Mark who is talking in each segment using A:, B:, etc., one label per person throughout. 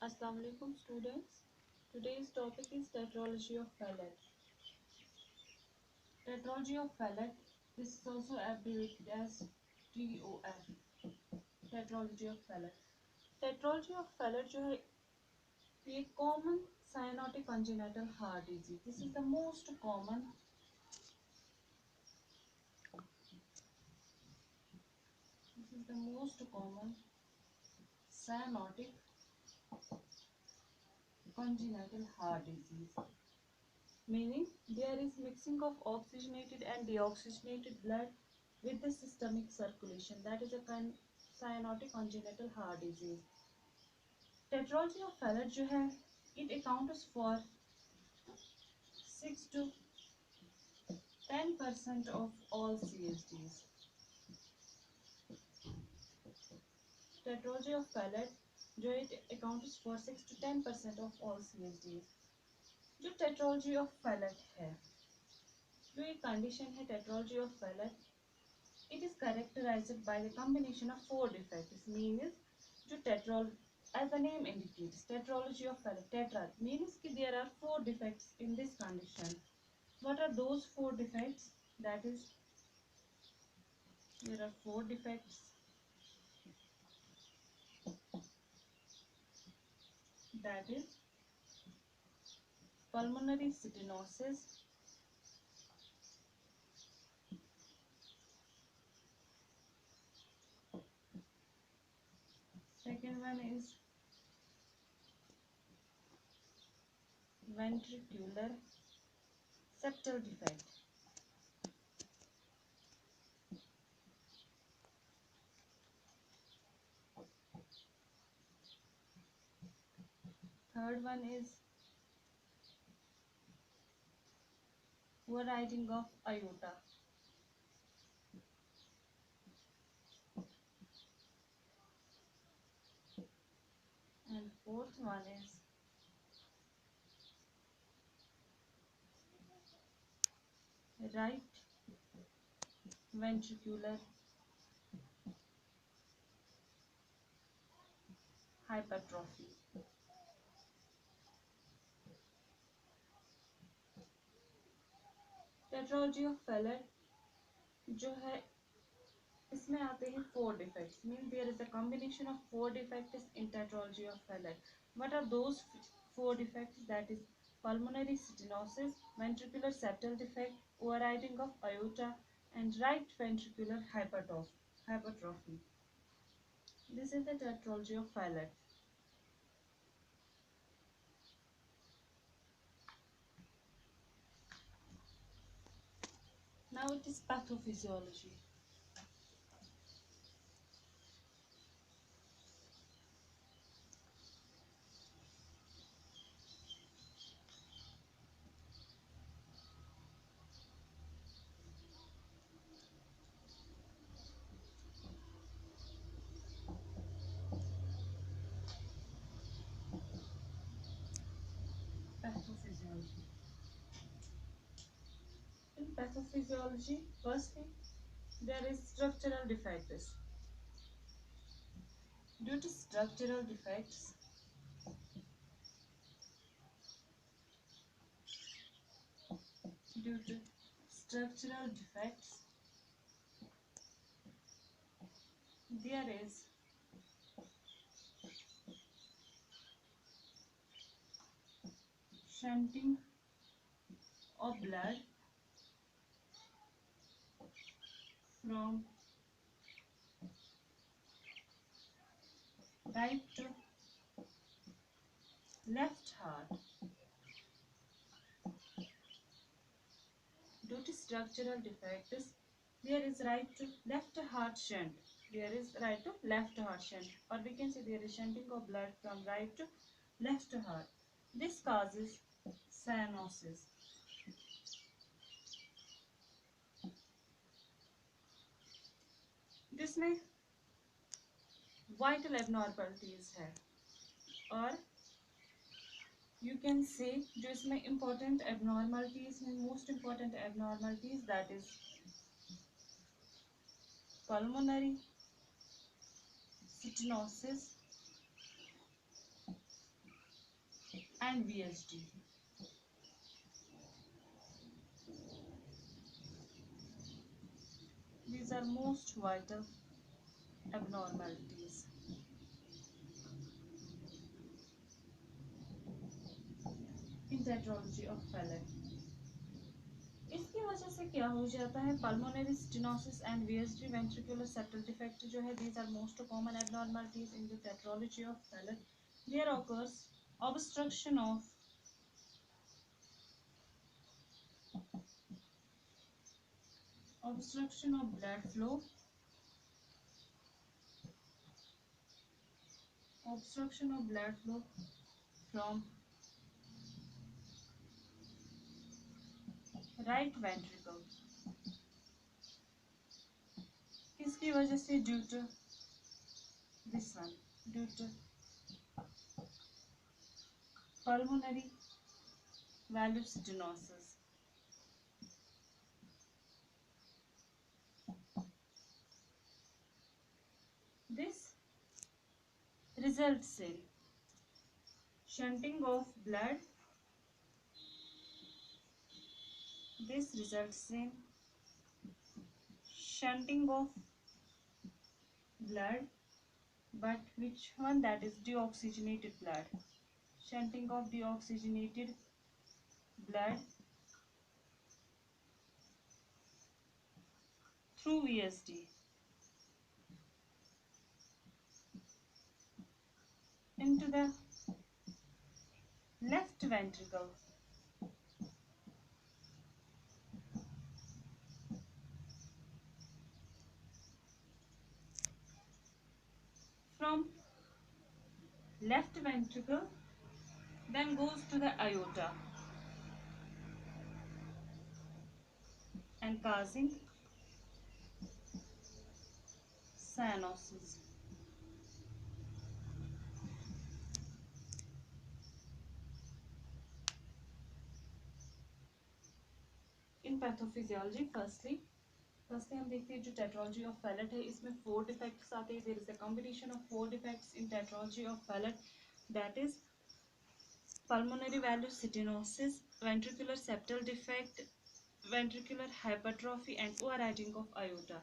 A: Assalamu alaikum students. Today's topic is tetralogy of fallot. Tetralogy of fallot, this is also abbreviated as TOF. Tetralogy of fallot. Tetralogy of fallot जो है ये common cyanotic congenital heart disease. This is the most common cyanotic congenital heart disease. Meaning there is mixing of oxygenated and deoxygenated blood with the systemic circulation. That is a cyanotic congenital heart disease. Tetralogy of fallot जो है it accounts for 6 to 10% of all CSDs. Tetralogy of fallot जो it accounts for 6 to 10% of all CSDs. जो tetralogy of fallot है, जो ये condition है tetralogy of fallot, it is characterized by the combination of 4 defects. Means जो as the name indicates, tetralogy of fallot, tetra means कि there are 4 defects in this condition. What are those 4 defects? That is, there are 4 defects. That is pulmonary stenosis, second one is ventricular septal defect, third one is overriding of aorta, and fourth one is right ventricular hypertrophy. Tetralogy of Fallot जो है इसमें आते हैं 4 defects. Means there is a combination of 4 defects in tetralogy of fallot. What are those 4 defects? That is pulmonary stenosis, ventricular septal defect, overriding of aorta, and right ventricular hypertrophy. This is the tetralogy of fallot. Now it is pathophysiology. Pathophysiology. In pathophysiology, firstly, there is structural defects. Due to structural defects, there is shunting of blood from right to left heart. Due to structural defects, there is right to left heart shunt. There is right to left heart shunt, or we can say there is shunting of blood from right to left heart. This causes cyanosis. जिसमें vital abnormalities है, और you can say जो इसमें important abnormalities हैं, most important abnormalities, that is pulmonary stenosis, and VSD. These are most vital abnormalities in tetralogy of fallot. इसकी वजह से क्या हो जाता है, pulmonary stenosis and VSD ventricular septal defect जो है, these are most common abnormalities in the tetralogy of fallot. There occurs obstruction of blood flow, obstruction of blood flow from right ventricle. किसकी वजह से, due to this one, due to pulmonary valve stenosis. This results in shunting of blood. This results in shunting of blood, but which one? That is deoxygenated blood. Shunting of deoxygenated blood through VSD into the left ventricle. From left ventricle then goes to the aorta and causing cyanosis. In pathophysiology, firstly हम देखते हैं जो tetralogy of fallot है, इसमें 4 defects आते हैं. There is a combination of 4 defects in tetralogy of fallot, that is pulmonary valve stenosis, ventricular septal defect, ventricular hypertrophy and overriding of aorta.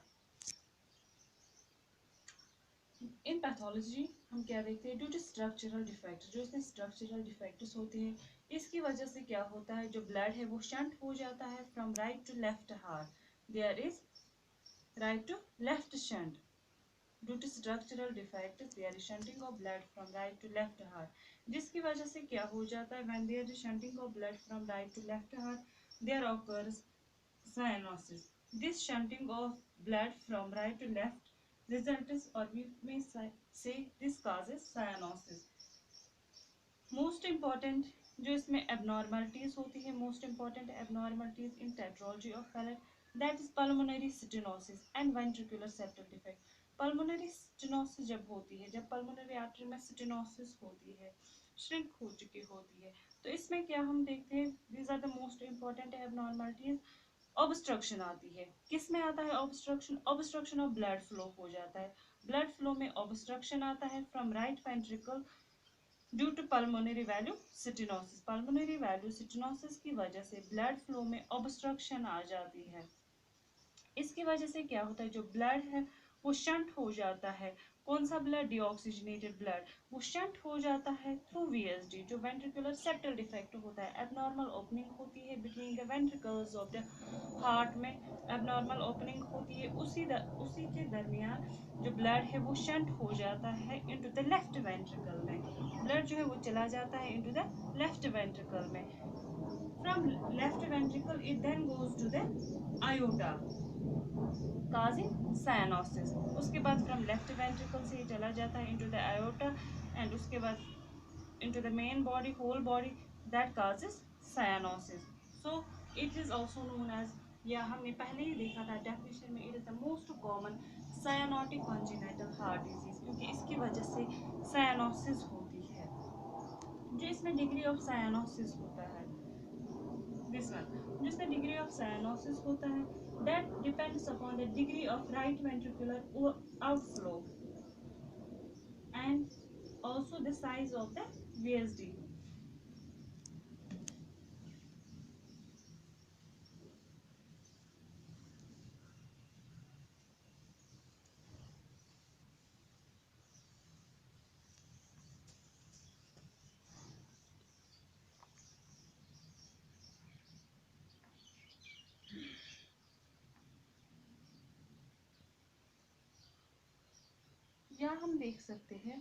A: In pathology हम क्या देखते हैं, ड्यू टू स्ट्रक्चरल डिफेक्ट, जो इसमें structural defects होते हैं, इसकी वजह से क्या होता है, जो ब्लड है वो शंट हो जाता है from right to left heart. There is right to left shunt. Due to structural defect there is shunting of blood from right to left heart, जिसकी वजह से क्या हो जाता है, when there is shunting of blood from right to left heart there occurs cyanosis. This shunting of blood from right to left results, or we may say this causes cyanosis. Most important जो इसमें abnormalities होती है, most important abnormalities in tetralogy of fallot, that is pulmonary stenosis and ventricular septal defect. Pulmonary stenosis जब होती है, जब pulmonary artery में stenosis होती है, shrink हो चुकी होती है, तो इसमें क्या हम देखते हैं, these are the most important abnormalities. Obstruction आती है, किस में आता है obstruction, obstruction of blood flow हो जाता है, ब्लड फ्लो में ऑब्स्ट्रक्शन आता है from right ventricle due to pulmonary valve stenosis. Pulmonary valve stenosis की वजह से ब्लड फ्लो में ऑब्स्ट्रक्शन आ जाती है. इसकी वजह से क्या होता है, जो ब्लड है वो शंट हो जाता है. कौन सा ब्लड, डीऑक्सीजनेटेड ब्लड, वो शंट हो जाता है थ्रू VSD, जो वेंट्रिकुलर सेप्टल डिफेक्ट होता है. एबनॉर्मल ओपनिंग होती है between the ventricles of the heart में, एबनॉर्मल ओपनिंग होती है, उसी के दरमियान जो ब्लड है वो शंट हो जाता है इनटू द लेफ्ट वेंट्रिकल में. ब्लड जो है वो चला जाता है इनटू द लेफ्ट वेंट्रिकल में. From left ventricle it then goes to the aorta causing cyanosis. उसके बाद फ्रॉम लेफ्ट वेंट्रिकल से चला जाता है इनटू द aorta एंड उसके बाद into the main body, whole body, that causes cyanosis. So it is also known as, या हमने पहले ही देखा था डेफिनेशन में, it is the most common cyanotic congenital heart disease, क्योंकि इसकी वजह से cyanosis होती है. जो इसमें डिग्री ऑफ cyanosis होता है, this one, जिसमें डिग्री ऑफ cyanosis होता है, that depends upon the degree of right ventricular outflow and also the size of the VSD. हम देख सकते हैं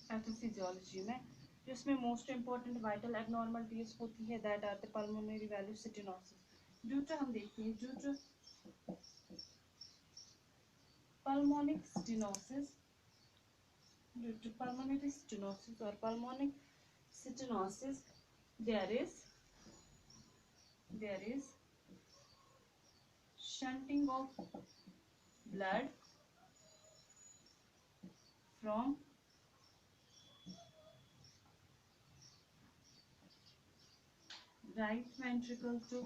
A: पैथोफिजियोलॉजी में, जिसमें मोस्ट इम्पॉर्टेंट वाइटल एबनॉर्मलिटीज होती है, that are the pulmonary valve stenosis. Due to हम देखते हैं due to pulmonic stenosis, due to pulmonary stenosis or pulmonic stenosis, there is shunting of blood from right ventricle to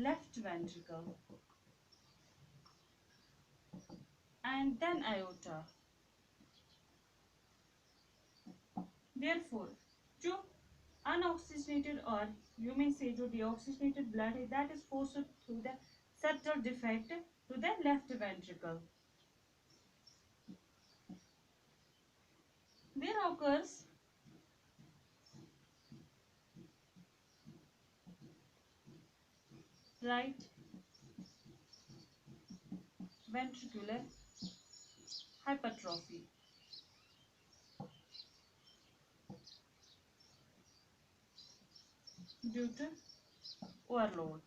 A: left ventricle and then aorta. Therefore, जो unoxygenated or you may say जो deoxygenated blood है, that is forced through the septal defect to the left ventricle. There occurs right ventricular hypertrophy due to overload.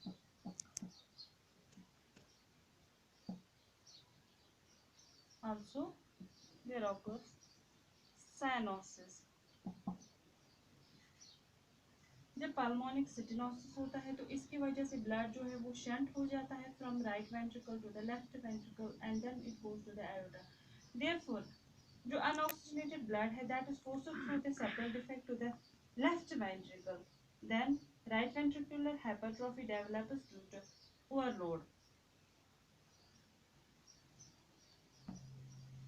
A: Also, there occurs cyanosis. जब pulmonic stenosis होता है तो इसकी वजह से blood जो है वो शंट हो जाता है from right ventricle to the left ventricle and then it goes to the aorta. Therefore, जो unoxygenated blood है that is forced through the septal defect to the left ventricle. Then right ventricular hypertrophy develops due to overload.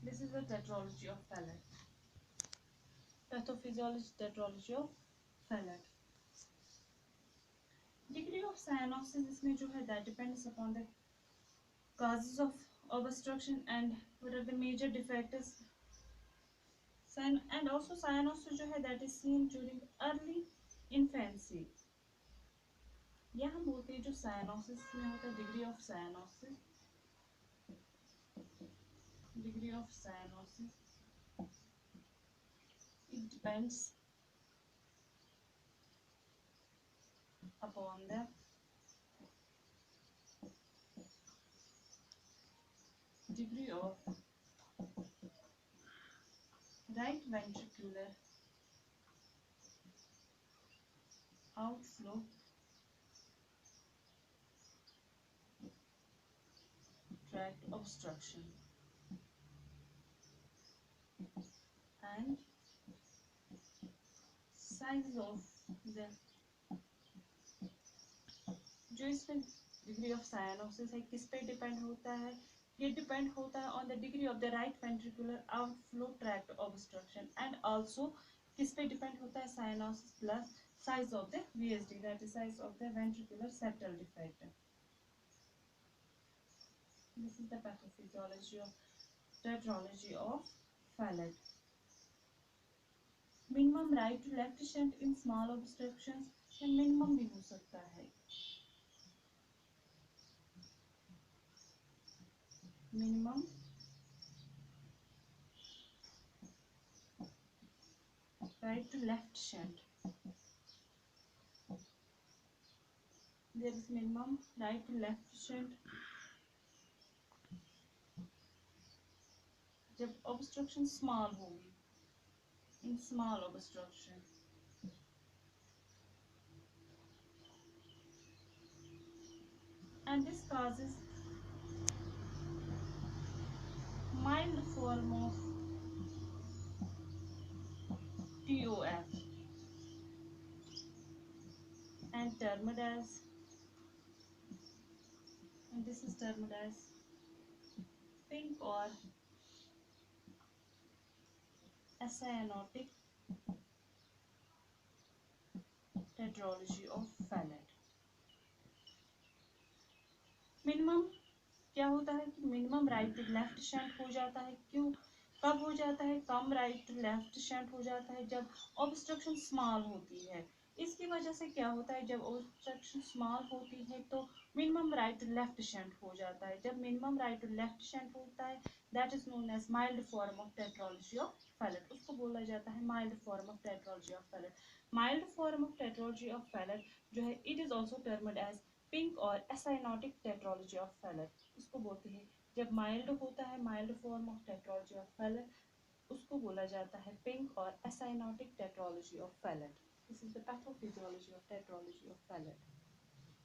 A: This is the tetralogy of fallot. Pathophysiology tetralogy of fallot. Degree of cyanosis इसमें जो है that depends upon the causes of obstruction and what are the major defects. And also cyanosis जो है that is seen during early infancy. या हम बोलते हैं जो cyanosis में होता है degree of cyanosis. Degree of cyanosis. It depends upon the degree of right ventricular outflow tract obstruction and size of the जो इसमें डिग्री ऑफ साइनोसिस है किस पे डिपेंड होता है, ये डिपेंड होता है on the degree of the right ventricular outflow tract obstruction and also किस पे डिपेंड होता है cyanosis plus size of the VSD that is size of the ventricular septal defect. This is the pathophysiology of tetralogy of fallot. Minimum right to left shunt in small obstructions, minimum भी हो सकता है. Minimum right to left shunt. There is minimum right to left shunt जब obstruction small होगी, in small obstruction. And this causes mild form of TOF and termed as, and this is termed as pink or cyanotic tetralogy of fallot. Minimum क्या होता है कि minimum right to left shunt हो जाता है. क्यों, कब हो जाता है, कम राइट टू लेफ्ट शंट हो जाता है जब ऑब्स्ट्रक्शन स्मॉल होती है. इसकी वजह से क्या होता है, जब ऑब्स्ट्रक्शन स्मॉल होती है तो minimum right to left shunt हो जाता है। जब minimum right to left shunt होता है, that is known as mild form of tetralogy of Fallot, उसको बोला जाता है mild form of tetralogy of Fallot. Mild form of tetralogy of Fallot जो है, it is also termed as pink और acyanotic tetralogy of Fallot, उसको बोलते हैं। जब माइल्ड होता है, mild form of tetralogy of Fallot, उसको बोला जाता है पिंक और acyanotic tetralogy of Fallot. This is the pathophysiology of tetralogy of fallot.